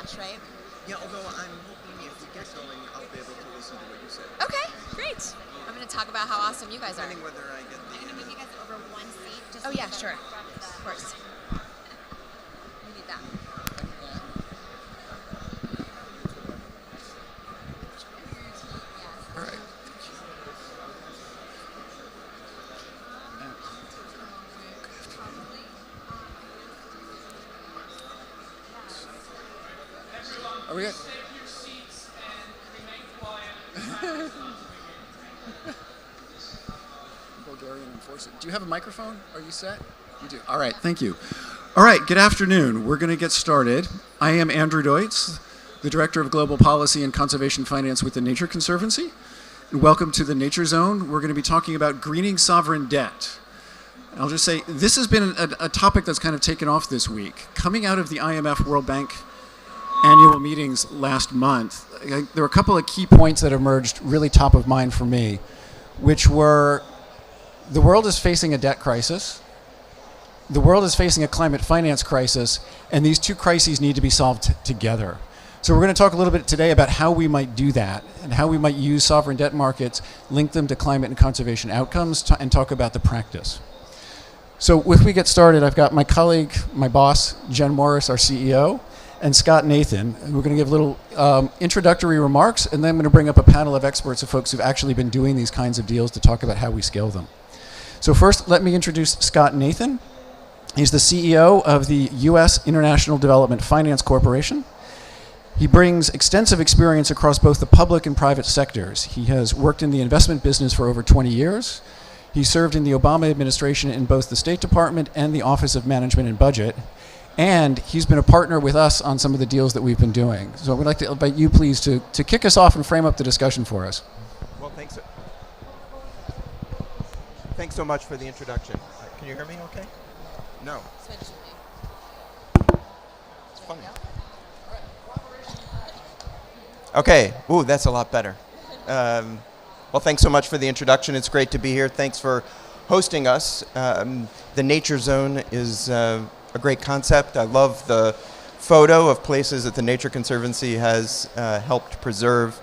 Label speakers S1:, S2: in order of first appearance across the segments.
S1: much, right?
S2: Yeah, although I'm hoping if we get going, I'll be able to listen to what you said.
S1: Okay, great. I'm going to talk about how awesome you guys are.
S2: Depending whether I get the...
S3: I'm going to move you guys over one seat. Just
S1: Oh, yeah, sure.
S3: Of
S1: Of course. We need that.
S4: All right. Are we good? Bulgarian enforcer. Do you have a microphone? Are you set? You do. All right, thank you. All right, good afternoon. We're going to get started. I am Andrew Deutz, the Director of Global Policy and Conservation Finance with the Nature Conservancy. And welcome to the Nature Zone. We're going to be talking about greening sovereign debt. I'll just say, this has been a topic that's kind of taken off this week. Coming out of the IMF World Bank annual meetings last month, there were a couple of key points that emerged really top of mind for me, which were the world is facing a debt crisis, the world is facing a climate finance crisis, and these two crises need to be solved together. So we're going to talk a little bit today about how we might do that and how we might use sovereign debt markets, link them to climate and conservation outcomes, and talk about the practice. So if we get started, I've got my colleague, my boss, Jen Morris, our CEO, and Scott Nathan, who are going to give little introductory remarks, and then I'm going to bring up a panel of experts of folks who've actually been doing these kinds of deals to talk about how we scale them. So first, let me introduce Scott Nathan. He's the CEO of the U.S. International Development Finance Corporation. He brings extensive experience across both the public and private sectors. He has worked in the investment business for over 20 years. He served in the Obama administration in both the State Department and the Office of Management and Budget. And he's been a partner with us on some of the deals that we've been doing. So I would like to invite you, please, to kick us off and frame up the discussion for us.
S5: Well, thanks so much for the introduction. Can you hear me okay? No. It's funny. Okay. Ooh, that's a lot better. Well, thanks so much for the introduction. It's great to be here. Thanks for hosting us. The Nature Zone is a great concept. I love the photo of places that the Nature Conservancy has helped preserve,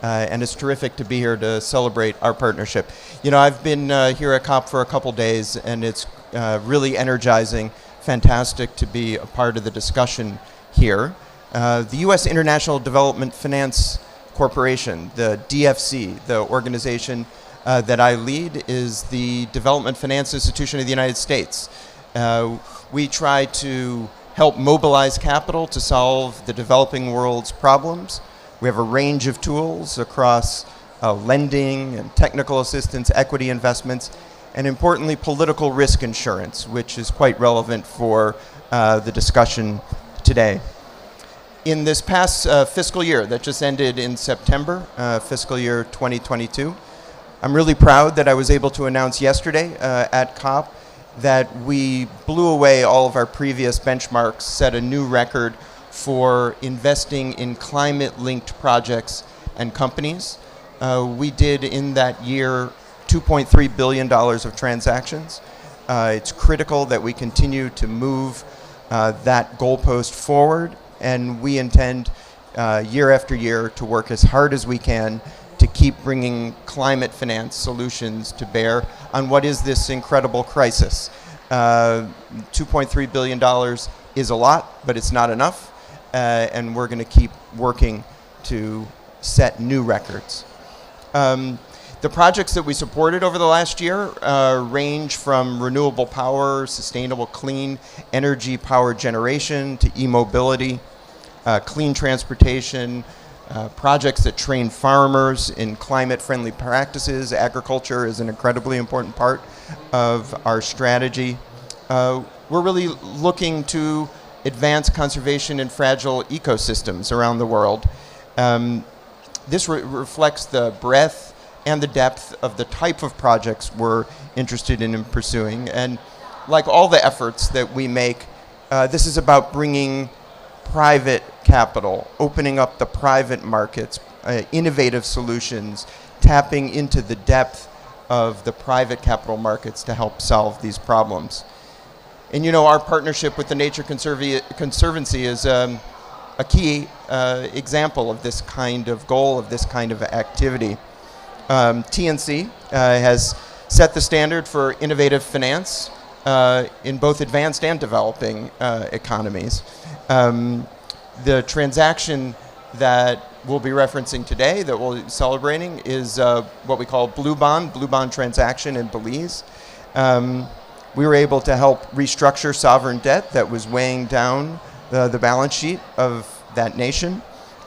S5: and it's terrific to be here to celebrate our partnership. You know, I've been here at COP for a couple days, and it's really energizing, fantastic to be a part of the discussion here. The U.S. International Development Finance Corporation, the DFC, the organization that I lead, is the development finance institution of the United States. We try to help mobilize capital to solve the developing world's problems. We have a range of tools across lending and technical assistance, equity investments, and importantly, political risk insurance, which is quite relevant for the discussion today. In this past fiscal year that just ended in September, fiscal year 2022, I'm really proud that I was able to announce yesterday at COP that we blew away all of our previous benchmarks, set a new record for investing in climate-linked projects and companies. We did in that year $2.3 billion of transactions. It's critical that we continue to move that goalpost forward, and we intend year after year to work as hard as we can to keep bringing climate finance solutions to bear on what is this incredible crisis. $2.3 billion is a lot, but it's not enough, and we're going to keep working to set new records. The projects that we supported over the last year range from renewable power, sustainable clean energy power generation, to e-mobility, clean transportation, projects that train farmers in climate-friendly practices. Agriculture is an incredibly important part of our strategy. We're really looking to advance conservation in fragile ecosystems around the world. This reflects the breadth and the depth of the type of projects we're interested in pursuing. And like all the efforts that we make, this is about bringing private capital, opening up the private markets, innovative solutions, tapping into the depth of the private capital markets to help solve these problems. And you know, our partnership with the Nature Conservancy is a key example of this kind of goal, of this kind of activity. TNC has set the standard for innovative finance in both advanced and developing economies. The transaction that we'll be referencing today, that we'll be celebrating, is what we call blue bond transaction in Belize. We were able to help restructure sovereign debt that was weighing down the balance sheet of that nation.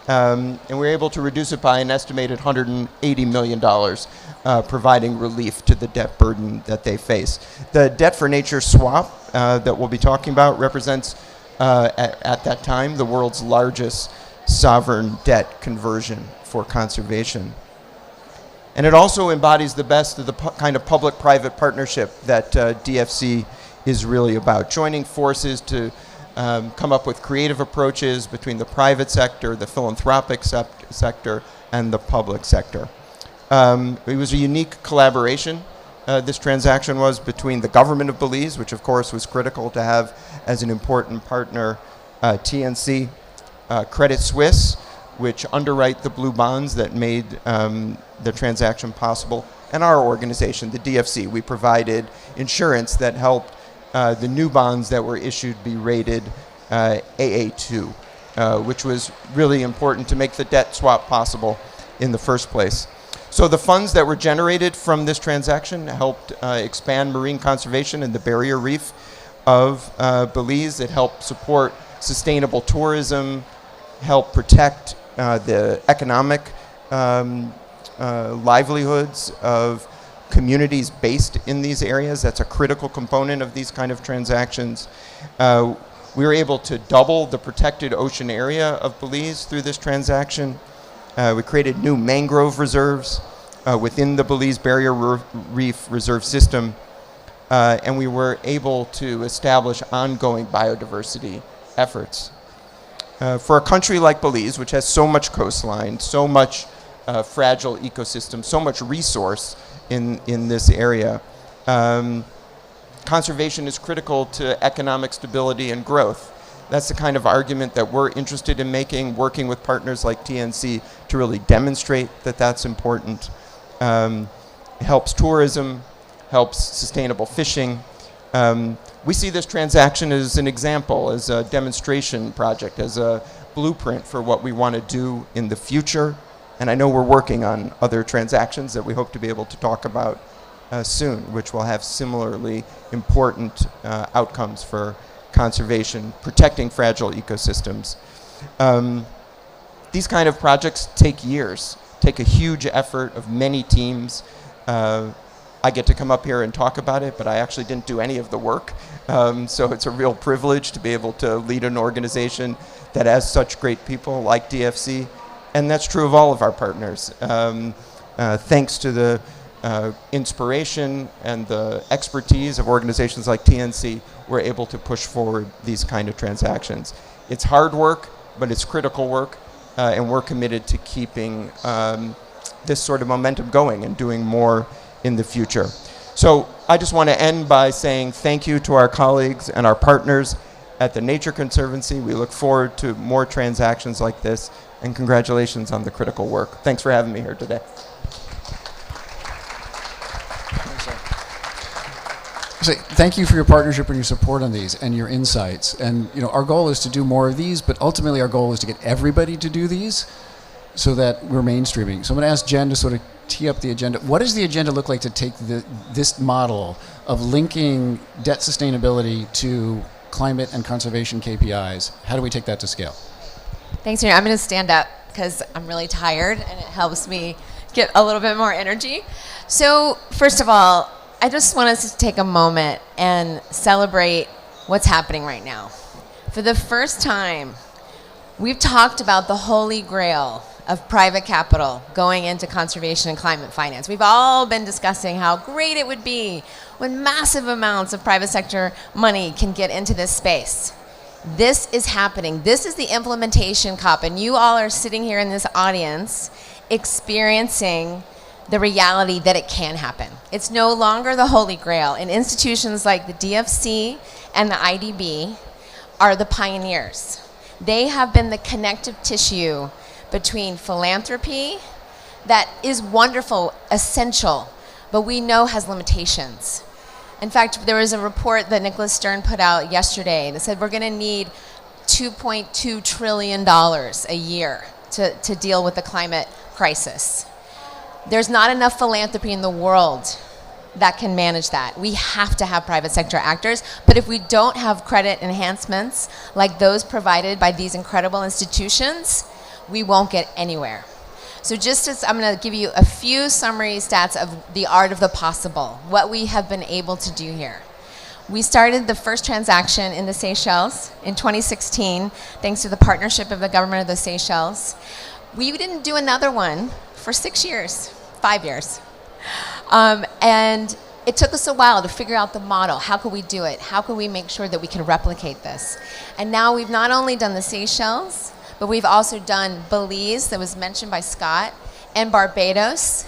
S5: And we were able to reduce it by an estimated $180 million, providing relief to the debt burden that they face. The debt for nature swap that we'll be talking about represents, at that time, the world's largest sovereign debt conversion for conservation. And it also embodies the best of the kind of public-private partnership that DFC is really about, joining forces to come up with creative approaches between the private sector, the philanthropic sector, and the public sector. It was a unique collaboration. This transaction was between the government of Belize, which of course was critical to have as an important partner, TNC, Credit Suisse, which underwrite the blue bonds that made the transaction possible, and our organization, the DFC. We provided insurance that helped the new bonds that were issued be rated AA2, which was really important to make the debt swap possible in the first place. So the funds that were generated from this transaction helped expand marine conservation in the barrier reef of Belize. It helped support sustainable tourism, help protect the economic livelihoods of communities based in these areas. That's a critical component of these kind of transactions. We were able to double the protected ocean area of Belize through this transaction. We created new mangrove reserves within the Belize Barrier Reef Reserve System. And we were able to establish ongoing biodiversity efforts. For a country like Belize, which has so much coastline, so much fragile ecosystem, so much resource in this area, conservation is critical to economic stability and growth. That's the kind of argument that we're interested in making, working with partners like TNC to really demonstrate that that's important. It helps tourism, helps sustainable fishing. We see this transaction as an example, as a demonstration project, as a blueprint for what we want to do in the future. And I know we're working on other transactions that we hope to be able to talk about soon, which will have similarly important outcomes for conservation, protecting fragile ecosystems. These kind of projects take years, take a huge effort of many teams. I get to come up here and talk about it, but I actually didn't do any of the work. So it's a real privilege to be able to lead an organization that has such great people like DFC. And that's true of all of our partners. Thanks to the inspiration and the expertise of organizations like TNC, we're able to push forward these kind of transactions. It's hard work, but it's critical work, and we're committed to keeping this sort of momentum going and doing more in the future. So I just want to end by saying thank you to our colleagues and our partners at the Nature Conservancy. We look forward to more transactions like this, and congratulations on the critical work. Thanks for having me here today.
S4: So thank you for your partnership and your support on these and your insights. And our goal is to do more of these, but ultimately our goal is to get everybody to do these so that we're mainstreaming. So I'm going to ask Jen to sort of tee up the agenda. What does the agenda look like to take this model of linking debt sustainability to climate and conservation KPIs? How do we take that to scale?
S1: Thanks, Mary. I'm going to stand up because I'm really tired and it helps me get a little bit more energy. So first of all, I just want us to take a moment and celebrate what's happening right now. For the first time, we've talked about the holy grail of private capital going into conservation and climate finance. We've all been discussing how great it would be when massive amounts of private sector money can get into this space. This is happening. This is the implementation cup, and you all are sitting here in this audience experiencing the reality that it can happen. It's no longer the holy grail, and institutions like the DFC and the IDB are the pioneers. They have been the connective tissue between philanthropy that is wonderful, essential, but we know has limitations. In fact, there was a report that Nicholas Stern put out yesterday that said we're going to need $2.2 trillion a year to deal with the climate crisis. There's not enough philanthropy in the world that can manage that. We have to have private sector actors, but if we don't have credit enhancements like those provided by these incredible institutions, we won't get anywhere. So I'm going to give you a few summary stats of the art of the possible, what we have been able to do here. We started the first transaction in the Seychelles in 2016, thanks to the partnership of the government of the Seychelles. We didn't do another one for 5 years. And it took us a while to figure out the model. How could we do it? How could we make sure that we can replicate this? And now we've not only done the Seychelles, but we've also done Belize, that was mentioned by Scott, and Barbados.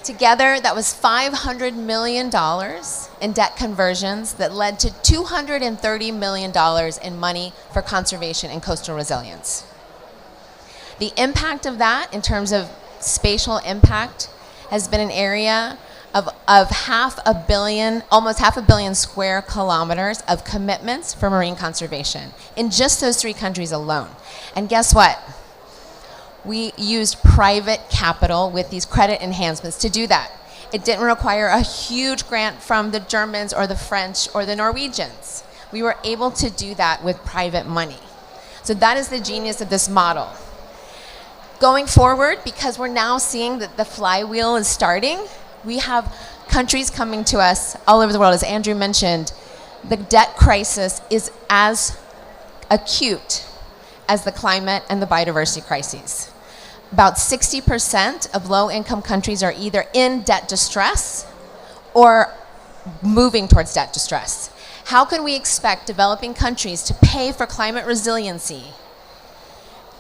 S1: Together, that was $500 million in debt conversions that led to $230 million in money for conservation and coastal resilience. The impact of that, in terms of spatial impact, has been an area of almost half a billion square kilometers of commitments for marine conservation in just those 3 countries alone. And guess what? We used private capital with these credit enhancements to do that. It didn't require a huge grant from the Germans or the French or the Norwegians. We were able to do that with private money. So that is the genius of this model. Going forward, because we're now seeing that the flywheel is starting, we have countries coming to us all over the world. As Andrew mentioned, the debt crisis is as acute as the climate and the biodiversity crises. About 60% of low-income countries are either in debt distress or moving towards debt distress. How can we expect developing countries to pay for climate resiliency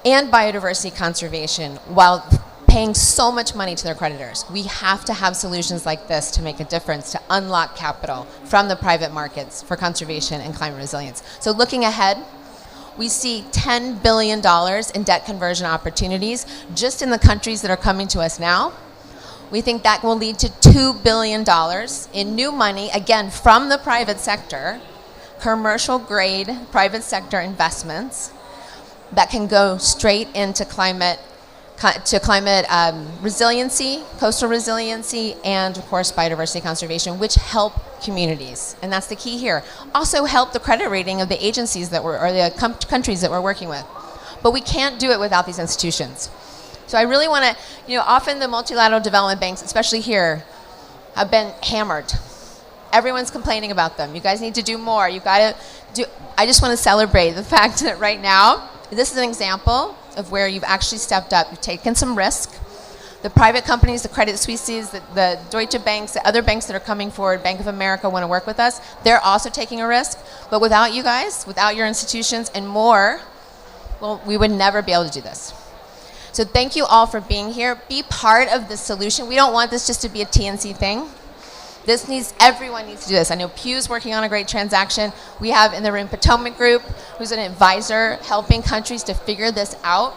S1: and biodiversity conservation while paying so much money to their creditors? We have to have solutions like this to make a difference, to unlock capital from the private markets for conservation and climate resilience. So looking ahead, we see $10 billion in debt conversion opportunities just in the countries that are coming to us now. We think that will lead to $2 billion in new money, again, from the private sector, commercial grade private sector investments that can go straight into climate resiliency, coastal resiliency, and of course biodiversity conservation, which help communities. And that's the key here. Also help the credit rating of the agencies that or the countries that we're working with. But we can't do it without these institutions. So I really want to, often the multilateral development banks, especially here, have been hammered. Everyone's complaining about them. You guys need to do more. You got to do. I just want to celebrate the fact that right now, this is an example of where you've actually stepped up. You've taken some risk. The private companies, the Credit Suisses, the Deutsche Banks, the other banks that are coming forward, Bank of America, want to work with us. They're also taking a risk. But without you guys, without your institutions and more, well, we would never be able to do this. So thank you all for being here. Be part of the solution. We don't want this just to be a TNC thing. Everyone needs to do this. I know Pew's working on a great transaction. We have in the room Potomac Group, who's an advisor helping countries to figure this out.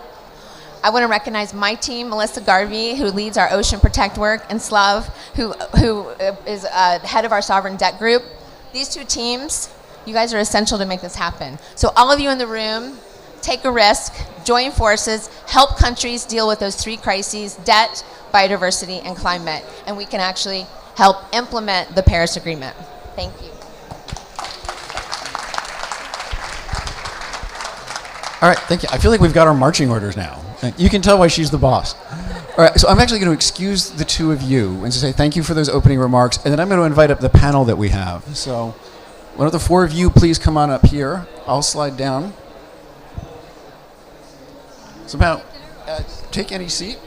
S1: I want to recognize my team, Melissa Garvey, who leads our Ocean Protect work, and Slav, who is head of our sovereign debt group. These 2 teams, you guys are essential to make this happen. So all of you in the room, take a risk, join forces, help countries deal with those 3 crises: debt, biodiversity, and climate. And we can actually help implement the Paris Agreement. Thank you.
S4: All right, thank you. I feel like we've got our marching orders now. You can tell why she's the boss. All right, so I'm actually going to excuse the 2 of you and to say thank you for those opening remarks, and then I'm going to invite up the panel that we have. So one of the 4 of you, please come on up here. I'll slide down. So now, take any seat.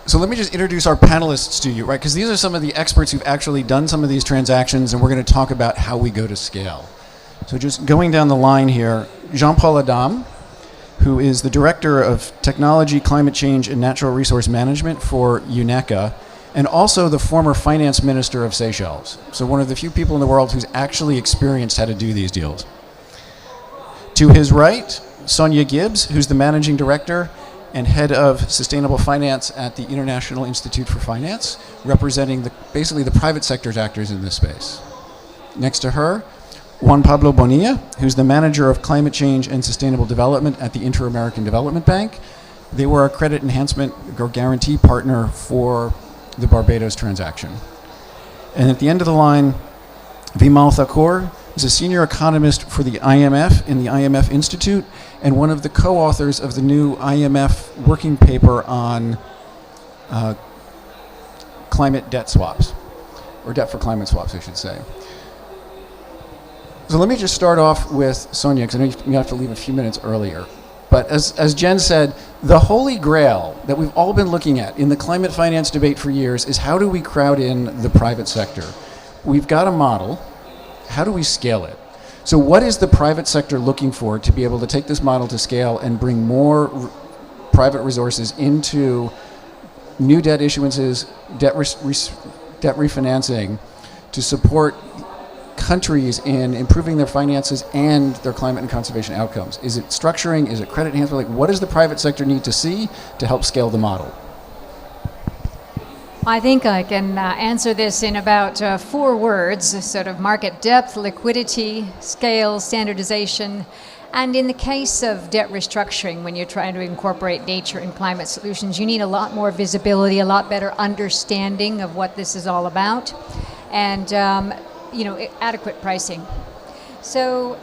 S4: So let me just introduce our panelists to you, right? Because these are some of the experts who've actually done some of these transactions, and we're going to talk about how we go to scale. So just going down the line here, Jean-Paul Adam, who is the Director of Technology, Climate Change, and Natural Resource Management for UNECA. and also the former finance minister of Seychelles. So one of the few people in the world who's actually experienced how to do these deals. To his right, Sonia Gibbs, who's the managing director and head of sustainable finance at the International Institute for Finance, representing basically the private sector's actors in this space. Next to her, Juan Pablo Bonilla, who's the manager of climate change and sustainable development at the Inter-American Development Bank. They were a credit enhancement or guarantee partner for the Barbados transaction. And at the end of the line, Vimal Thakur is a senior economist for the IMF in the IMF Institute and one of the co-authors of the new IMF working paper on climate debt swaps, or debt for climate swaps, I should say. So let me just start off with Sonia, because I know you have to leave a few minutes earlier. But as Jen said, the holy grail that we've all been looking at in the climate finance debate for years is how do we crowd in the private sector? We've got a model. How do we scale it? So what is the private sector looking for to be able to take this model to scale and bring more private resources into new debt issuances, debt refinancing to support countries in improving their finances and their climate and conservation outcomes? Is it structuring? Is it credit enhancement? Like, what does the private sector need to see to help scale the model?
S6: I think I can answer this in about 4 words, sort of market depth, liquidity, scale, standardization, and in the case of debt restructuring, when you're trying to incorporate nature and climate solutions, you need a lot more visibility, a lot better understanding of what this is all about, and adequate pricing. So,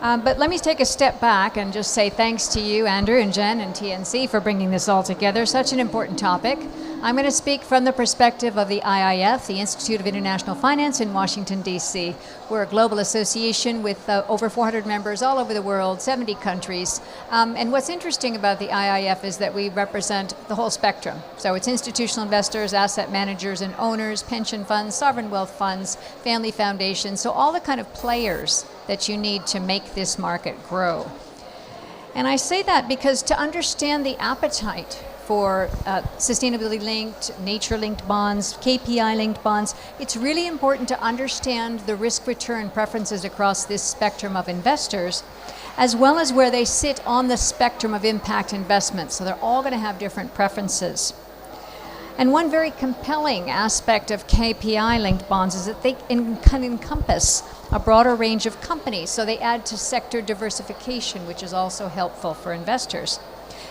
S6: but let me take a step back and just say thanks to you, Andrew and Jen and TNC, for bringing this all together. Such an important topic. I'm going to speak from the perspective of the IIF, the Institute of International Finance in Washington, D.C. We're a global association with over 400 members all over the world, 70 countries. And what's interesting about the IIF is that we represent the whole spectrum. So it's institutional investors, asset managers and owners, pension funds, sovereign wealth funds, family foundations, so all the kind of players that you need to make this market grow. And I say that because to understand the appetite for sustainability-linked, nature-linked bonds, KPI-linked bonds, it's really important to understand the risk-return preferences across this spectrum of investors, as well as where they sit on the spectrum of impact investments. So they're all going to have different preferences. And one very compelling aspect of KPI-linked bonds is that they can encompass a broader range of companies. So they add to sector diversification, which is also helpful for investors.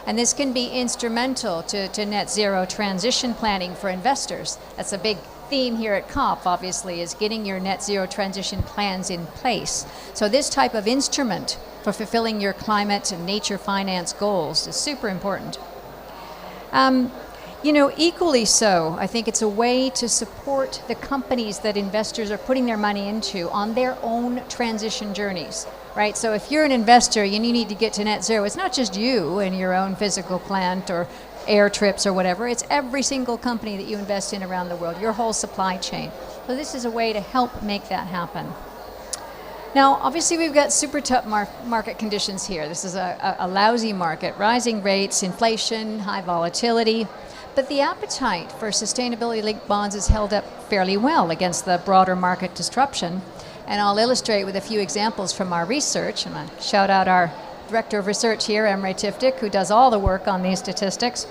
S6: And this can be instrumental to net zero transition planning for investors. That's a big theme here at COP, obviously, is getting your net zero transition plans in place. So this type of instrument for fulfilling your climate and nature finance goals is super important. Equally so, I think it's a way to support the companies that investors are putting their money into on their own transition journeys, right? So if you're an investor, you need to get to net zero. It's not just you and your own physical plant or air trips or whatever. It's every single company that you invest in around the world, your whole supply chain. So this is a way to help make that happen. Now, obviously, we've got super tough market conditions here. This is a lousy market, rising rates, inflation, high volatility. But the appetite for sustainability-linked bonds is held up fairly well against the broader market disruption. And I'll illustrate with a few examples from our research. And I shout out our Director of Research here, Emre Tiftik, who does all the work on these statistics.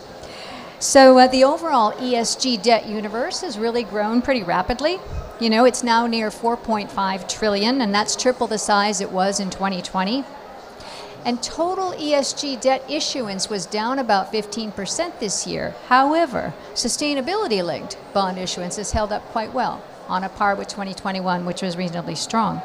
S6: So the overall ESG debt universe has really grown pretty rapidly. It's now near 4.5 trillion, and that's triple the size it was in 2020. And total ESG debt issuance was down about 15% this year. However, sustainability-linked bond issuance has held up quite well, on a par with 2021, which was reasonably strong.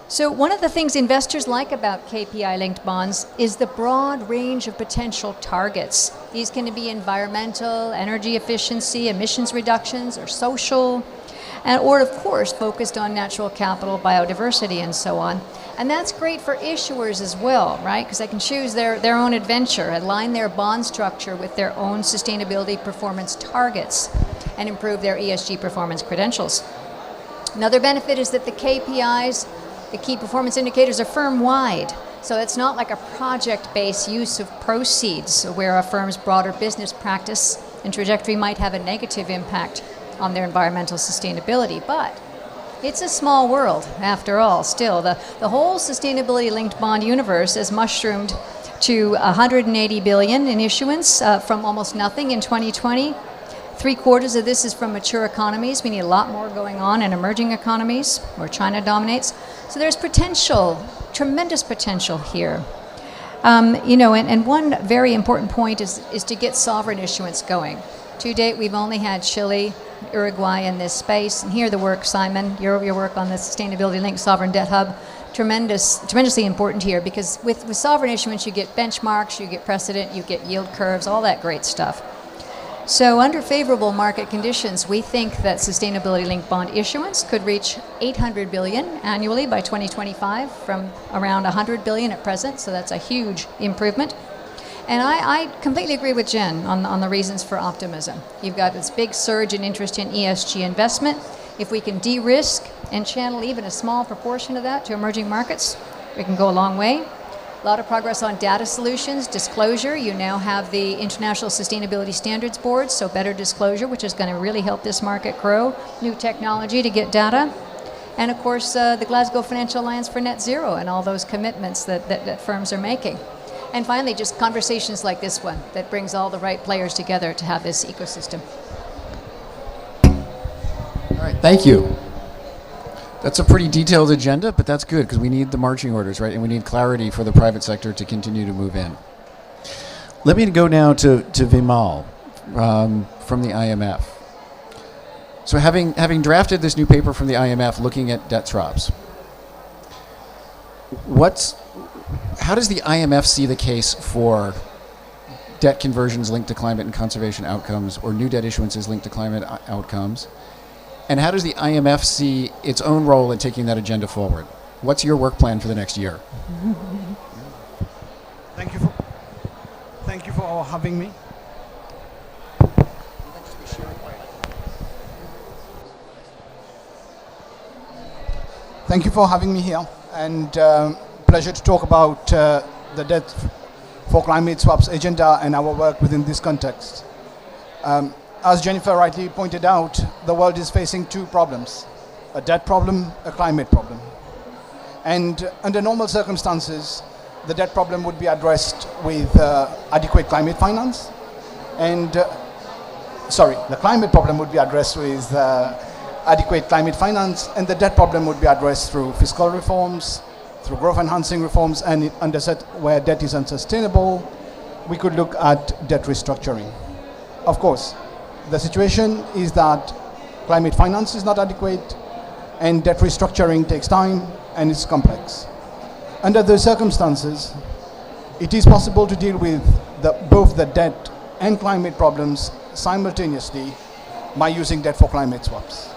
S6: So one of the things investors like about KPI-linked bonds is the broad range of potential targets. These can be environmental, energy efficiency, emissions reductions, or social, or of course focused on natural capital, biodiversity, and so on. And that's great for issuers as well, right? Because they can choose their own adventure, align their bond structure with their own sustainability performance targets, and improve their ESG performance credentials. Another benefit is that the KPIs, the key performance indicators, are firm-wide. So it's not like a project-based use of proceeds where a firm's broader business practice and trajectory might have a negative impact on their environmental sustainability. But it's a small world, after all, still. The whole sustainability-linked bond universe has mushroomed to 180 billion in issuance from almost nothing in 2020. 3/4 of this is from mature economies. We need a lot more going on in emerging economies where China dominates. So there's potential, tremendous potential here. And one very important point is to get sovereign issuance going. To date, we've only had Chile, Uruguay in this space, and here the work, Simon, your work on the sustainability-linked sovereign debt hub, tremendously important here, because with sovereign issuance you get benchmarks, you get precedent, you get yield curves, all that great stuff. So under favorable market conditions, we think that sustainability-linked bond issuance could reach 800 billion annually by 2025 from around 100 billion at present, so that's a huge improvement. And I completely agree with Jen on the reasons for optimism. You've got this big surge in interest in ESG investment. If we can de-risk and channel even a small proportion of that to emerging markets, we can go a long way. A lot of progress on data solutions, disclosure. You now have the International Sustainability Standards Board, so better disclosure, which is going to really help this market grow. New technology to get data. And of course, the Glasgow Financial Alliance for Net Zero and all those commitments that firms are making. And finally, just conversations like this one that brings all the right players together to have this ecosystem.
S4: All right, thank you. That's a pretty detailed agenda, but that's good because we need the marching orders, right? And we need clarity for the private sector to continue to move in. Let me go now to Vimal from the IMF. So having drafted this new paper from the IMF looking at debt swaps, how does the IMF see the case for debt conversions linked to climate and conservation outcomes, or new debt issuances linked to climate outcomes? And how does the IMF see its own role in taking that agenda forward? What's your work plan for the next year?
S7: Thank you for having me. Thank you for having me here, and pleasure to talk about the Debt for Climate Swaps agenda and our work within this context. As Jennifer rightly pointed out, the world is facing two problems: a debt problem, a climate problem. And under normal circumstances, the debt problem would be addressed with adequate climate finance, and the climate problem would be addressed with adequate climate finance, and the debt problem would be addressed through fiscal reforms, through growth-enhancing reforms, and where debt is unsustainable, we could look at debt restructuring. Of course, the situation is that climate finance is not adequate, and debt restructuring takes time, and it's complex. Under those circumstances, it is possible to deal with both the debt and climate problems simultaneously by using debt for climate swaps.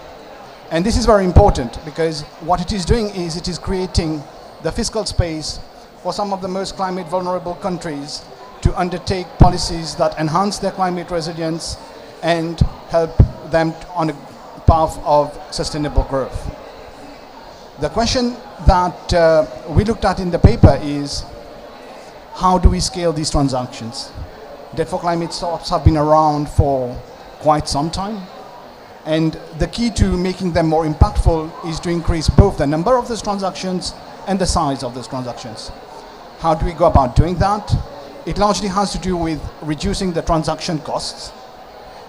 S7: And this is very important because what it is doing is it is creating the fiscal space for some of the most climate vulnerable countries to undertake policies that enhance their climate resilience and help them on a path of sustainable growth. The question that we looked at in the paper is, how do we scale these transactions? Debt for climate swaps have been around for quite some time, and the key to making them more impactful is to increase both the number of those transactions and the size of those transactions. How do we go about doing that? It largely has to do with reducing the transaction costs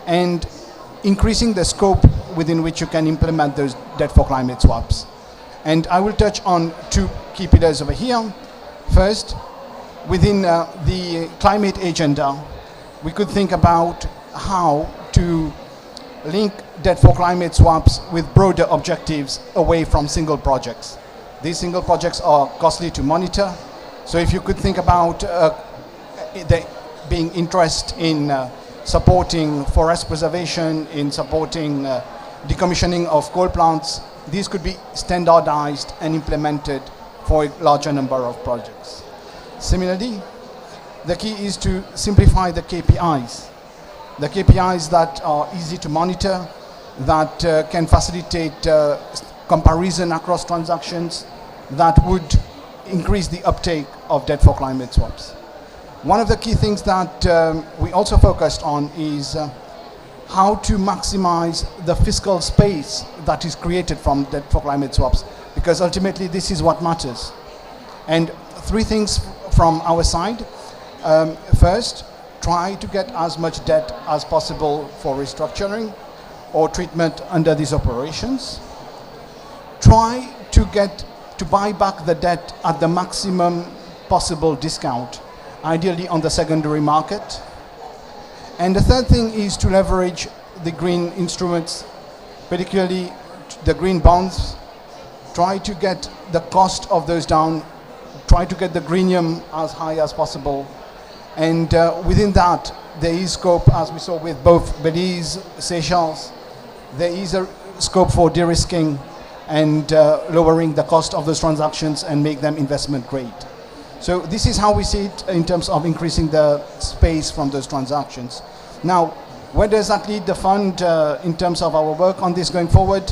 S7: and increasing the scope within which you can implement those debt for climate swaps. And I will touch on two key pillars over here. First, within the climate agenda, we could think about how to link debt for climate swaps with broader objectives away from single projects. These single projects are costly to monitor. So if you could think about there being interest in supporting forest preservation, in supporting decommissioning of coal plants, these could be standardized and implemented for a larger number of projects. Similarly, the key is to simplify the KPIs. The KPIs that are easy to monitor, that can facilitate comparison across transactions, that would increase the uptake of debt for climate swaps. One of the key things that we also focused on is how to maximize the fiscal space that is created from debt for climate swaps, because ultimately this is what matters. And three things from our side. First, try to get as much debt as possible for restructuring or treatment under these operations. Try to buy back the debt at the maximum possible discount, ideally on the secondary market. And the third thing is to leverage the green instruments, particularly the green bonds. Try to get the cost of those down. Try to get the greenium as high as possible. And within that, there is scope, as we saw with both Belize, Seychelles, there is a scope for de-risking and lowering the cost of those transactions and make them investment grade. So this is how we see it in terms of increasing the space from those transactions. Now, where does that lead the fund in terms of our work on this going forward?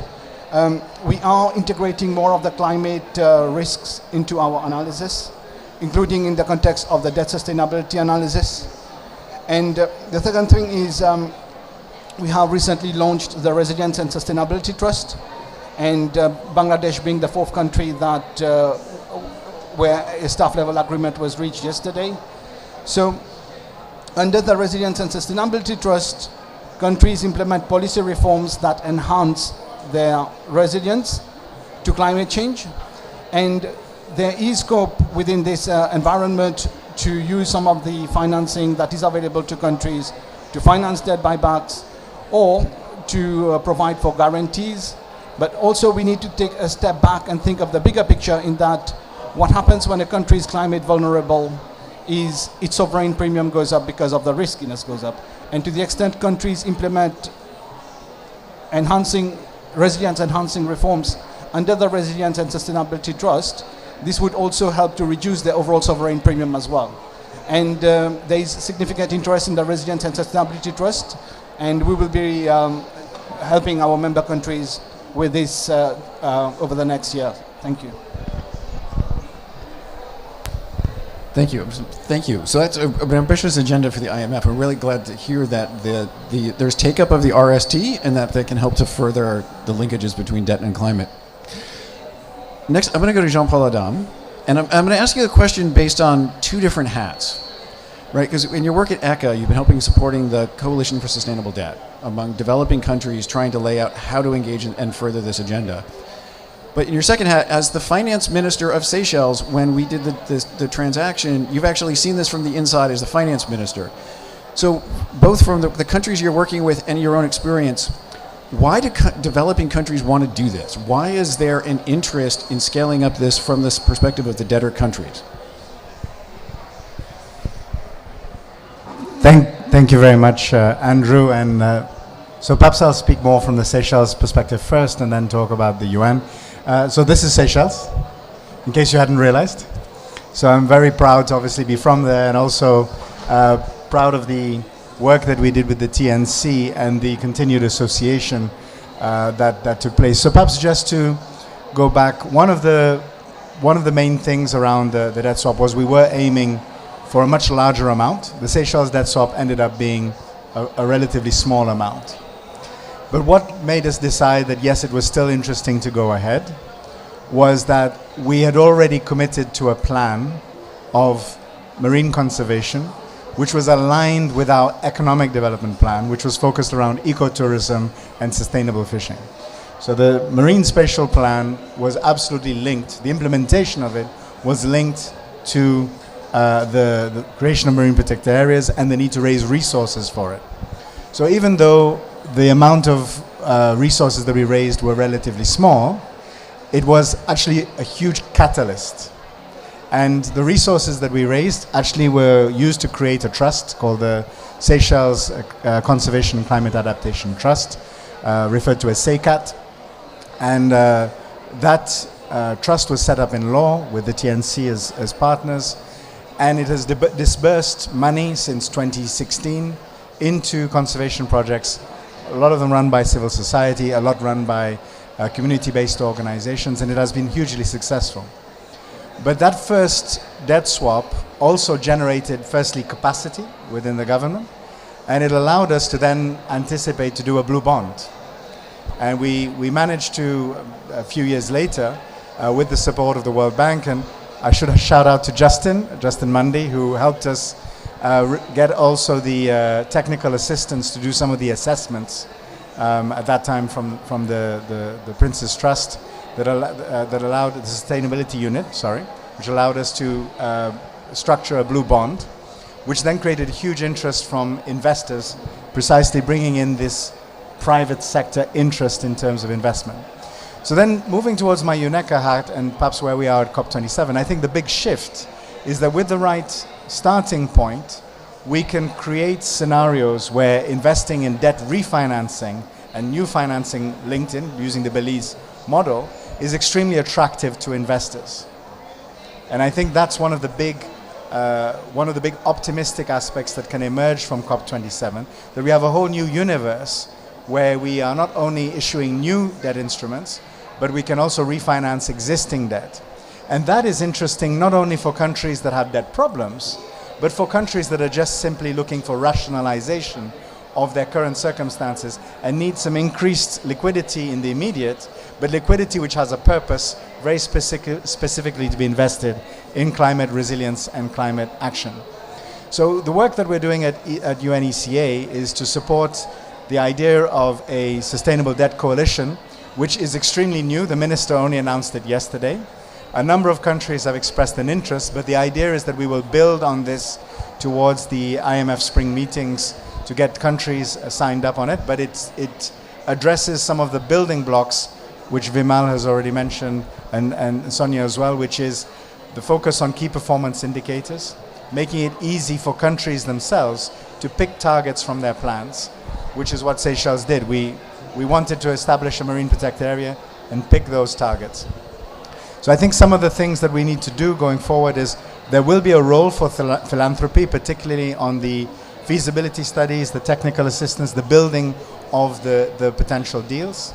S7: We are integrating more of the climate risks into our analysis, including in the context of the debt sustainability analysis. And the second thing is we have recently launched the Resilience and Sustainability Trust, and Bangladesh being the fourth country that where a staff level agreement was reached yesterday. So under the Resilience and Sustainability Trust, countries implement policy reforms that enhance their resilience to climate change, and there is scope within this environment to use some of the financing that is available to countries to finance debt buybacks or to provide for guarantees. But also we need to take a step back and think of the bigger picture, in that what happens when a country is climate vulnerable is its sovereign premium goes up because of the riskiness goes up. And to the extent countries implement resilience enhancing reforms under the Resilience and Sustainability Trust, this would also help to reduce the overall sovereign premium as well. And there is significant interest in the Resilience and Sustainability Trust, and we will be helping our member countries with this over the next year. Thank you.
S4: Thank you. Thank you. So that's an ambitious agenda for the IMF. We're really glad to hear that there's take-up of the RST and that can help to further the linkages between debt and climate. Next, I'm going to go to Jean-Paul Adam, and I'm going to ask you a question based on two different hats, right? Because in your work at ECA, you've been supporting the Coalition for Sustainable Debt among developing countries trying to lay out how to engage and further this agenda. But in your second hat, as the finance minister of Seychelles, when we did the transaction, you've actually seen this from the inside as the finance minister. So both from the countries you're working with and your own experience, why do developing countries want to do this? Why is there an interest in scaling up this from this perspective of the debtor countries?
S8: Thank you very much, Andrew. And so perhaps I'll speak more from the Seychelles perspective first and then talk about the UN. So this is Seychelles, in case you hadn't realized. So I'm very proud to obviously be from there, and also proud of the work that we did with the TNC and the continued association that took place. So perhaps just to go back, one of the main things around the debt swap was we were aiming for a much larger amount. The Seychelles debt swap ended up being a relatively small amount. But what made us decide that yes, it was still interesting to go ahead was that we had already committed to a plan of marine conservation, which was aligned with our economic development plan, which was focused around ecotourism and sustainable fishing. So the Marine Spatial Plan was absolutely linked, the implementation of it was linked to the creation of marine protected areas and the need to raise resources for it. So even though the amount of resources that we raised were relatively small, it was actually a huge catalyst. And the resources that we raised actually were used to create a trust called the Seychelles Conservation and Climate Adaptation Trust, referred to as SECAT. And that trust was set up in law with the TNC as partners. And it has disbursed money since 2016 into conservation projects, a lot of them run by civil society, a lot run by community-based organizations, and it has been hugely successful. But that first debt swap also generated, firstly, capacity within the government, And it allowed us to then anticipate to do a blue bond. And we managed to, a few years later, with the support of the World Bank, and I should shout out to Justin Mundy, who helped us get also the technical assistance to do some of the assessments at that time from the Prince's Trust that allowed the sustainability unit, which allowed us to structure a blue bond, which then created huge interest from investors, precisely bringing in this private sector interest in terms of investment. So then moving towards my UNECA hat and perhaps where we are at COP27, I think the big shift is that with the right starting point, we can create scenarios where investing in debt refinancing and new financing linked in, using the Belize model, is extremely attractive to investors. And I think that's one of the big optimistic aspects that can emerge from COP27, that we have a whole new universe where we are not only issuing new debt instruments, but we can also refinance existing debt. And that is interesting not only for countries that have debt problems, but for countries that are just simply looking for rationalization of their current circumstances and need some increased liquidity in the immediate, but liquidity which has a purpose very specifically to be invested in climate resilience and climate action. So the work that we're doing at UNECA is to support the idea of a sustainable debt coalition, which is extremely new. The minister only announced it yesterday. A number of countries have expressed an interest, but the idea is that we will build on this towards the IMF spring meetings to get countries signed up on it, but it addresses some of the building blocks which Vimal has already mentioned and Sonia as well, which is the focus on key performance indicators, making it easy for countries themselves to pick targets from their plans, which is what Seychelles did. We wanted to establish a marine protected area and pick those targets. So I think some of the things that we need to do going forward is there will be a role for philanthropy, particularly on the feasibility studies, the technical assistance, the building of the potential deals.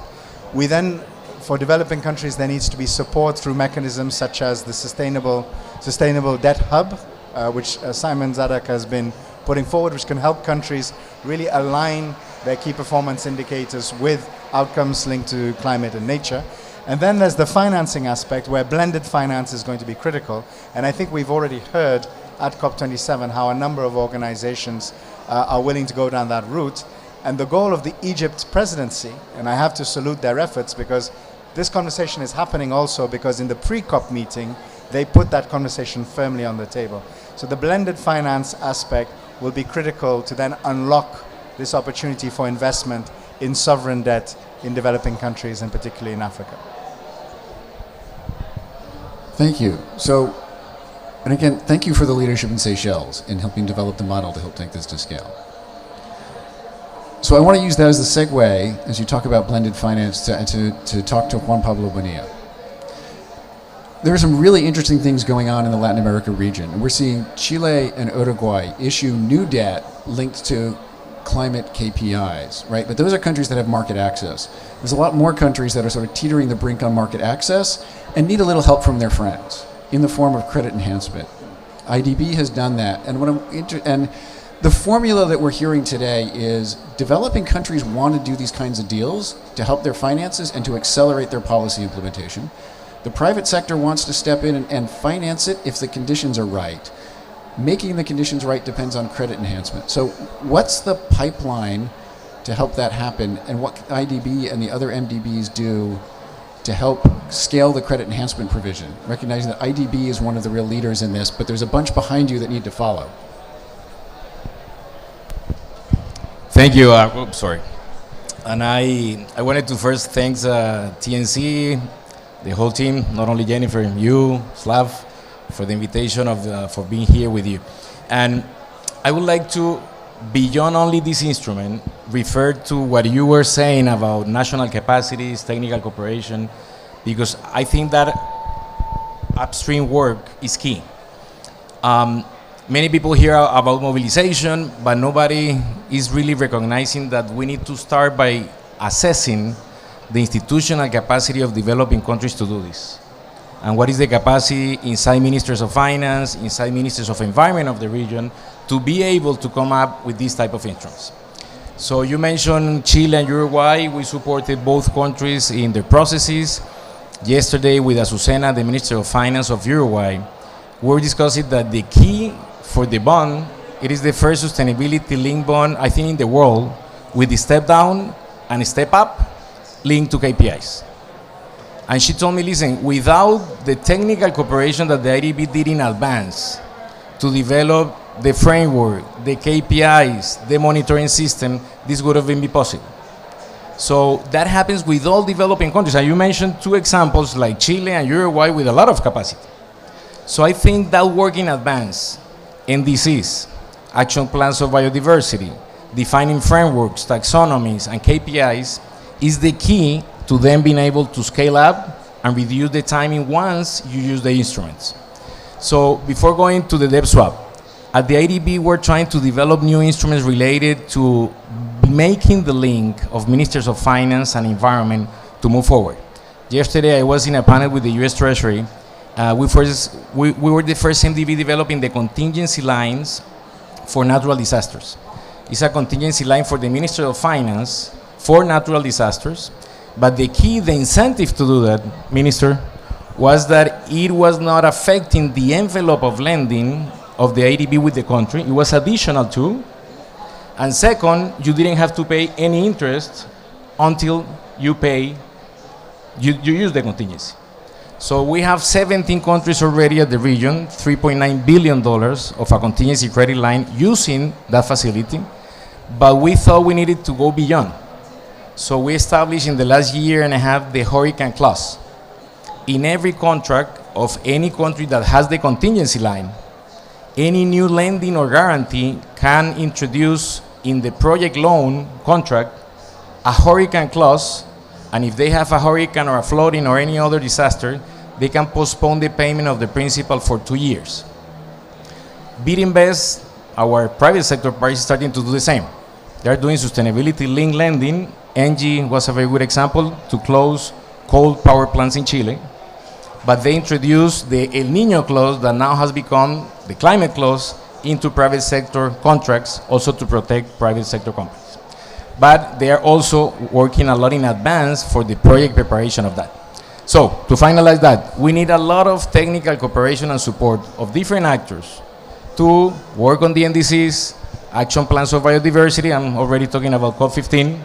S8: We then, for developing countries, there needs to be support through mechanisms such as the Sustainable Debt Hub, which Simon Zadok has been putting forward, which can help countries really align their key performance indicators with outcomes linked to climate and nature. And then there's the financing aspect, where blended finance is going to be critical. And I think we've already heard at COP27 how a number of organizations are willing to go down that route. And the goal of the Egypt presidency, and I have to salute their efforts, because this conversation is happening also because in the pre-COP meeting, they put that conversation firmly on the table. So the blended finance aspect will be critical to then unlock this opportunity for investment in sovereign debt in developing countries, and particularly in Africa.
S9: Thank you. So, and again, thank you for the leadership in Seychelles in helping develop the model to help take this to scale. So I want to use that as the segue, as you talk about blended finance, to talk to Juan Pablo Bonilla. There are some really interesting things going on in the Latin America region. And we're seeing Chile and Uruguay issue new debt linked to climate KPIs, right? But those are countries that have market access. There's a lot more countries that are sort of teetering the brink on market access and need a little help from their friends in the form of credit enhancement. IDB has done that. And the formula that we're hearing today is developing countries want to do these kinds of deals to help their finances and to accelerate their policy implementation. The private sector wants to step in and finance it if the conditions are right. Making the conditions right depends on credit enhancement. So what's the pipeline to help that happen, and what can IDB and the other MDBs do to help scale the credit enhancement provision, recognizing that IDB is one of the real leaders in this, but there's a bunch behind you that need to follow?
S10: Thank you. Sorry. And I wanted to first thank TNC, the whole team, not only Jennifer, you, Slav, for the invitation for being here with you. And I would like to, beyond only this instrument, refer to what you were saying about national capacities, technical cooperation, because I think that upstream work is key. Many people hear about mobilization, but nobody is really recognizing that we need to start by assessing the institutional capacity of developing countries to do this. and what is the capacity inside ministers of finance, inside ministers of environment of the region, to be able to come up with these type of instruments. So you mentioned Chile and Uruguay. We supported both countries in their processes. Yesterday with Azucena, the Minister of Finance of Uruguay, we were discussing that the key for the bond, it is the first sustainability-linked bond, I think, in the world, with the step down and step up linked to KPIs. And she told me, listen, without the technical cooperation that the IDB did in advance to develop the framework, the KPIs, the monitoring system, this would have been possible. So that happens with all developing countries. And you mentioned two examples like Chile and Uruguay with a lot of capacity. So I think that work in advance, NDCs, action plans of biodiversity, defining frameworks, taxonomies, and KPIs is the key to then being able to scale up and reduce the timing once you use the instruments. So before going to the debt swap, at the IDB we're trying to develop new instruments related to making the link of ministers of finance and environment to move forward. Yesterday I was in a panel with the US Treasury. We were the first MDB developing the contingency lines for natural disasters. It's a contingency line for the Minister of Finance for natural disasters, but the key, the incentive to do that, Minister, was that it was not affecting the envelope of lending of the IDB with the country. It was additional to. And second, you didn't have to pay any interest until you use the contingency. So we have 17 countries already at the region, $3.9 billion of a contingency credit line using that facility, but we thought we needed to go beyond. So we established in the last year and a half the hurricane clause. In every contract of any country that has the contingency line, any new lending or guarantee can introduce in the project loan contract a hurricane clause, and if they have a hurricane or a flooding or any other disaster, they can postpone the payment of the principal for 2 years. BidInvest, our private sector part, is starting to do the same. They're doing sustainability-linked lending. Engie was a very good example to close coal power plants in Chile, but they introduced the El Niño clause that now has become the climate clause into private sector contracts, also to protect private sector companies. But they are also working a lot in advance for the project preparation of that. So, to finalize that, we need a lot of technical cooperation and support of different actors to work on the NDCs, action plans of biodiversity, I'm already talking about COP15,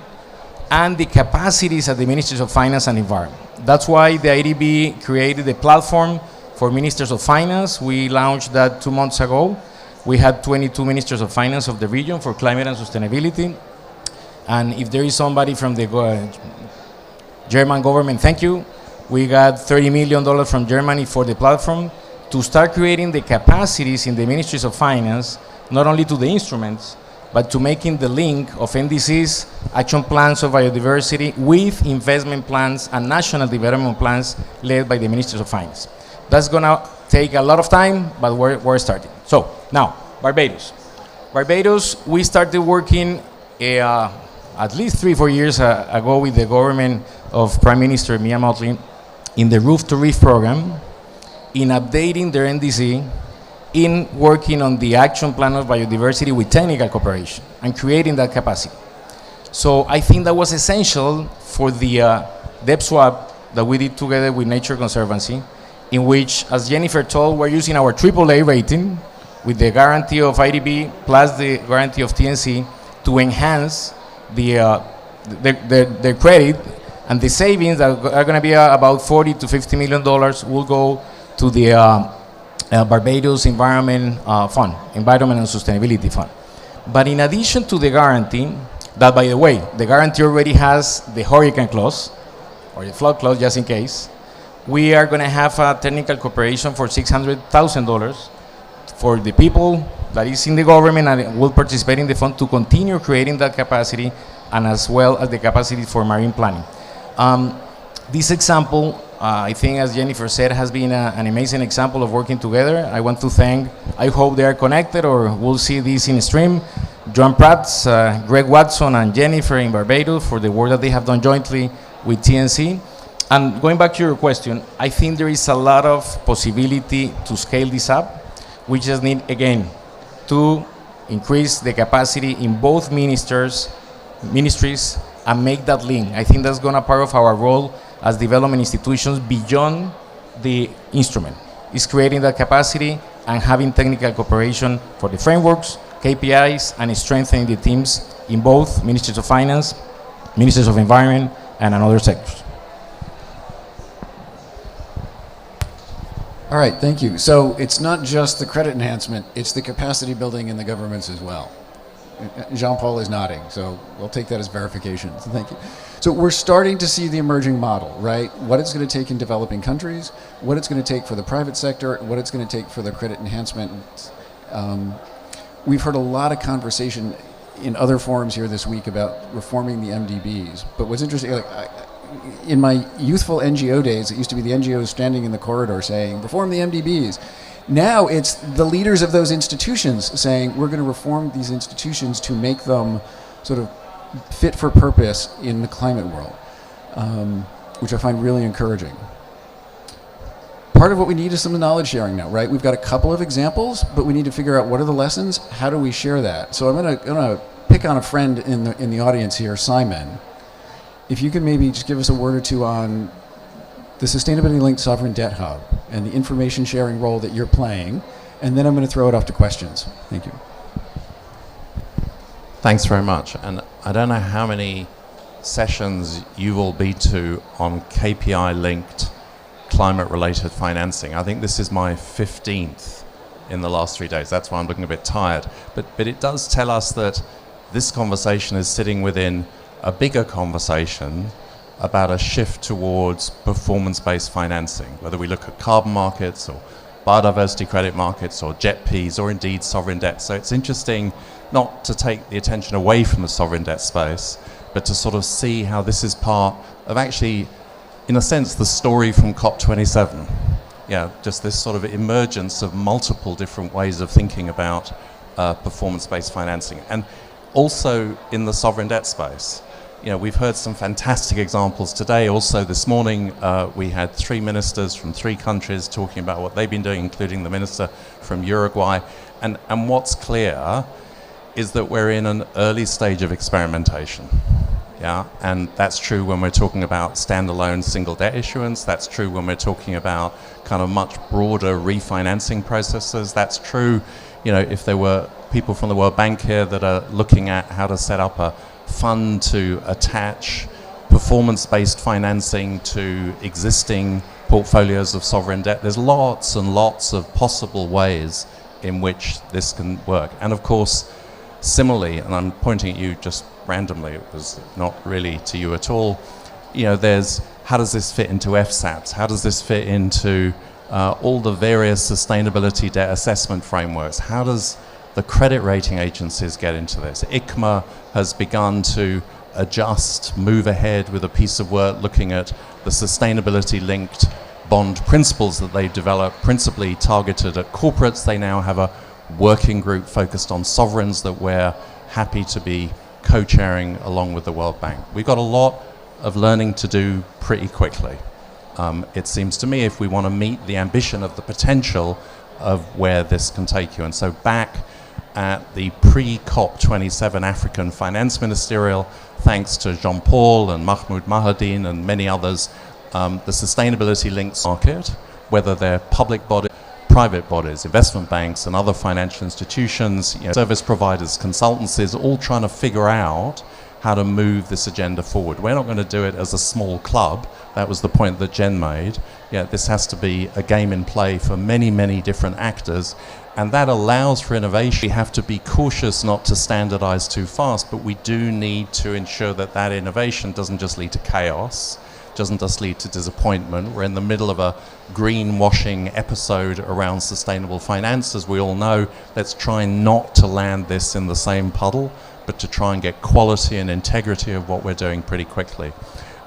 S10: and the capacities at the Ministries of Finance and Environment. That's why the IDB created a platform for Ministers of Finance. We launched that 2 months ago. We had 22 Ministers of Finance of the region for climate and sustainability. And if there is somebody from the German government, thank you. We got $30 million from Germany for the platform to start creating the capacities in the Ministries of Finance, not only to the instruments, but to making the link of NDCs, action plans of biodiversity, with investment plans and national development plans led by the Ministers of Finance. That's going to take a lot of time, but we're starting. So, now, Barbados. Barbados, we started working at least 3-4 years ago with the government of Prime Minister Mia Mottley in the Roof to Reef program, in updating their NDC, in working on the action plan of biodiversity with technical cooperation and creating that capacity. So I think that was essential for the debt swap that we did together with Nature Conservancy, in which, as Jennifer told, we're using our AAA rating with the guarantee of IDB plus the guarantee of TNC to enhance the credit, and the savings that are going to be about $40 to $50 million will go to the Barbados Environment Fund, Environment and Sustainability Fund. But in addition to the guarantee, that, by the way, the guarantee already has the hurricane clause, or the flood clause, just in case, we are going to have a technical cooperation for $600,000 for the people that is in the government and will participate in the fund to continue creating that capacity, and as well as the capacity for marine planning. This example, I think, as Jennifer said, has been an amazing example of working together. I want to thank, I hope they are connected or we'll see this in stream, John Prats, Greg Watson, and Jennifer in Barbados for the work that they have done jointly with TNC. And going back to your question, I think there is a lot of possibility to scale this up. We just need, again, to increase the capacity in both ministries and make that link. I think that's going to part of our role as development institutions beyond the instrument. Is creating that capacity and having technical cooperation for the frameworks, KPIs, and strengthening the teams in both Ministries of Finance, Ministries of Environment, and in other sectors.
S9: All right, thank you. So it's not just the credit enhancement, it's the capacity building in the governments as well. Jean-Paul is nodding, so we'll take that as verification. So thank you. So we're starting to see the emerging model, right? What it's going to take in developing countries, what it's going to take for the private sector, what it's going to take for the credit enhancement. We've heard a lot of conversation in other forums here this week about reforming the MDBs. But what's interesting, in my youthful NGO days, it used to be the NGOs standing in the corridor saying, reform the MDBs. Now it's the leaders of those institutions saying, we're going to reform these institutions to make them sort of fit for purpose in the climate world, which I find really encouraging. Part of what we need is some knowledge sharing now, right? We've got a couple of examples, but we need to figure out what are the lessons, how do we share that? So I'm gonna pick on a friend in the audience here, Simon. If you could maybe just give us a word or two on the Sustainability-Linked Sovereign Debt Hub and the information sharing role that you're playing, and then I'm going to throw it off to questions. Thank you.
S11: Thanks very much. And I don't know how many sessions you will be to on KPI-linked climate-related financing. I think this is my 15th in the last 3 days. That's why I'm looking a bit tired. But it does tell us that this conversation is sitting within a bigger conversation about a shift towards performance-based financing, whether we look at carbon markets or biodiversity credit markets or JETPs or indeed sovereign debt. So it's interesting not to take the attention away from the sovereign debt space, but to sort of see how this is part of actually, in a sense, the story from COP27. Yeah, just this sort of emergence of multiple different ways of thinking about performance-based financing. And also in the sovereign debt space. You know, we've heard some fantastic examples today. Also this morning, we had 3 ministers from 3 countries talking about what they've been doing, including the minister from Uruguay. And what's clear is that we're in an early stage of experimentation. Yeah, and that's true when we're talking about standalone single debt issuance. That's true when we're talking about kind of much broader refinancing processes. That's true, you know, if there were people from the World Bank here that are looking at how to set up a fund to attach performance-based financing to existing portfolios of sovereign debt. There's lots and lots of possible ways in which this can work. And of course, similarly, and I'm pointing at you just randomly, it was not really to you at all, you know, there's how does this fit into FSAPs? How does this fit into all the various sustainability debt assessment frameworks? How does the credit rating agencies get into this? ICMA has begun to adjust, move ahead with a piece of work looking at the sustainability-linked bond principles that they've developed, principally targeted at corporates. They now have a working group focused on sovereigns that we're happy to be co-chairing along with the World Bank. We've got a lot of learning to do pretty quickly. It seems to me if we want to meet the ambition of the potential of where this can take you. And so back at the pre-COP27 African Finance Ministerial, thanks to Jean-Paul and Mahmoud Mahadine and many others, the sustainability-linked market, whether they're public bodies, private bodies, investment banks and other financial institutions, you know, service providers, consultancies, all trying to figure out how to move this agenda forward. We're not going to do it as a small club. That was the point that Jen made. Yeah, this has to be a game in play for many, many different actors. And that allows for innovation. We have to be cautious not to standardize too fast, but we do need to ensure that that innovation doesn't just lead to chaos, doesn't just lead to disappointment. We're in the middle of a greenwashing episode around sustainable finance, as we all know. Let's try not to land this in the same puddle, but to try and get quality and integrity of what we're doing pretty quickly.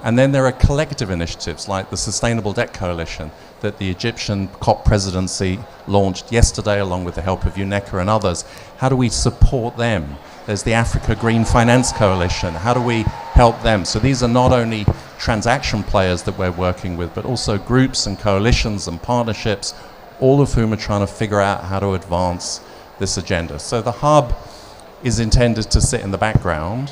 S11: And then there are collective initiatives like the Sustainable Debt Coalition that the Egyptian COP presidency launched yesterday along with the help of UNECA and others. How do we support them? There's the Africa Green Finance Coalition. How do we help them? So these are not only transaction players that we're working with, but also groups and coalitions and partnerships, all of whom are trying to figure out how to advance this agenda. So the hub is intended to sit in the background.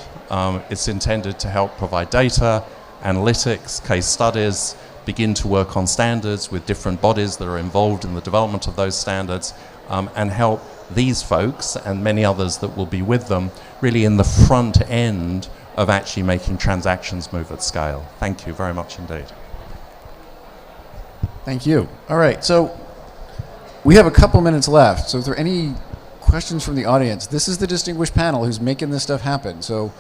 S11: It's intended to help provide data, analytics, case studies, begin to work on standards with different bodies that are involved in the development of those standards, and help these folks and many others that will be with them really in the front end of actually making transactions move at scale. Thank you very much indeed.
S9: Thank you. All right, so we have a couple minutes left. So if there are any questions from the audience, this is the distinguished panel who's making this stuff happen. So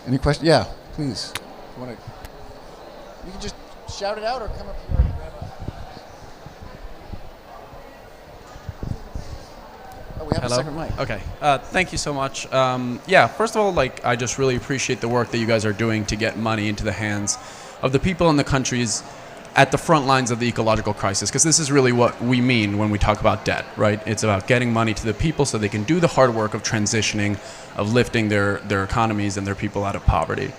S9: any questions? Yeah, please. You can just shout it out or come up here and grab a... Oh, we have
S12: Hello?
S9: a second mic.
S12: Okay. Thank you so much. Yeah, first of all, I just really appreciate the work that you guys are doing to get money into the hands of the people in the countries at the front lines of the ecological crisis, because this is really what we mean when we talk about debt, right? It's about getting money to the people so they can do the hard work of transitioning, of lifting their economies and their people out of poverty.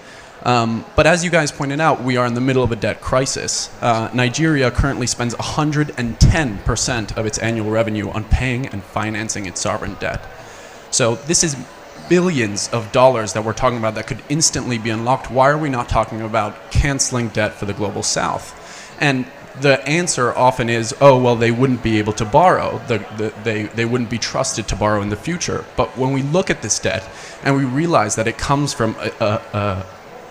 S12: But as you guys pointed out, we are in the middle of a debt crisis. Nigeria currently spends 110% of its annual revenue on paying and financing its sovereign debt. So this is billions of dollars that we're talking about that could instantly be unlocked. Why are we not talking about canceling debt for the global south? And the answer often is, oh, well, they wouldn't be able to borrow. They wouldn't be trusted to borrow in the future. But when we look at this debt and we realize that it comes from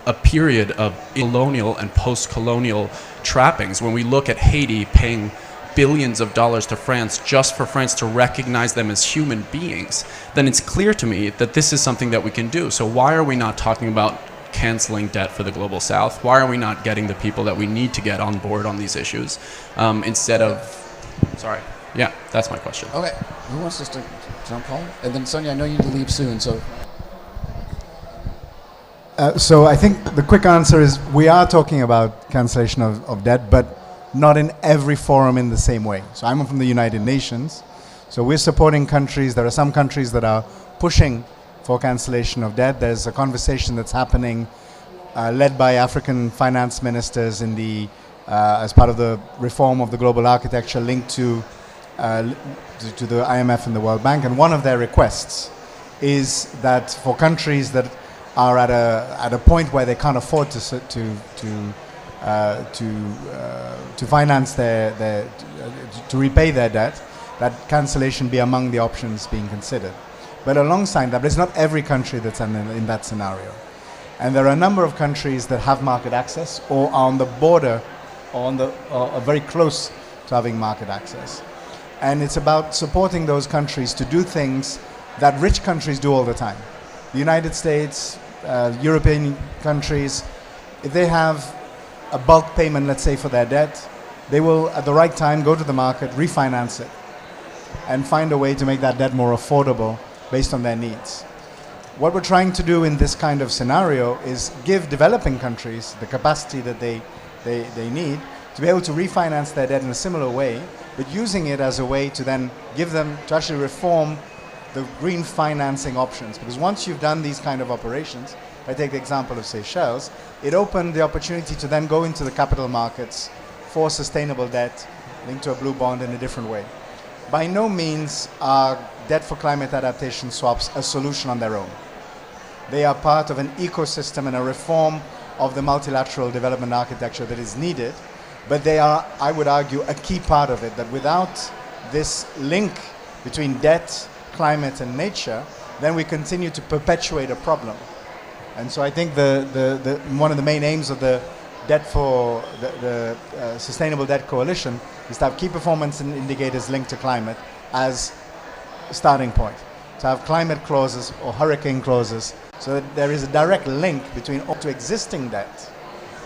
S12: a period of colonial and post-colonial trappings, when we look at Haiti paying billions of dollars to France just for France to recognize them as human beings, then it's clear to me that this is something that we can do. So why are we not talking about canceling debt for the global south? Why are we not getting the people that we need to get on board on these issues instead of... Sorry. Yeah, that's my question.
S9: Okay. Who wants us to jump home? And then, Sonia, I know you need to leave soon, so...
S8: So I think the quick answer is we are talking about cancellation of debt, but not in every forum in the same way. So I'm from the United Nations. So we're supporting countries. There are some countries that are pushing for cancellation of debt. There's a conversation that's happening led by African finance ministers in the as part of the reform of the global architecture linked to the IMF and the World Bank. And one of their requests is that for countries that are at a point where they can't afford to finance to repay their debt, that cancellation be among the options being considered. But alongside that, it's not every country that's in that scenario. And there are a number of countries that have market access or are on the border or are very close to having market access. And it's about supporting those countries to do things that rich countries do all the time. The United States, European countries, if they have a bulk payment, let's say, for their debt, they will, at the right time, go to the market, refinance it, and find a way to make that debt more affordable based on their needs. What we're trying to do in this kind of scenario is give developing countries the capacity that they need to be able to refinance their debt in a similar way, but using it as a way to then give them, to actually reform the green financing options. Because once you've done these kind of operations, if I take the example of Seychelles, it opened the opportunity to then go into the capital markets for sustainable debt linked to a blue bond in a different way. By no means are debt for climate adaptation swaps a solution on their own. They are part of an ecosystem and a reform of the multilateral development architecture that is needed, but they are, I would argue, a key part of it, that without this link between debt, climate and nature, then we continue to perpetuate a problem. And so I think one of the main aims of the debt for the Sustainable Debt Coalition is to have key performance indicators linked to climate as a starting point. To have climate clauses or hurricane clauses so that there is a direct link between all to existing debt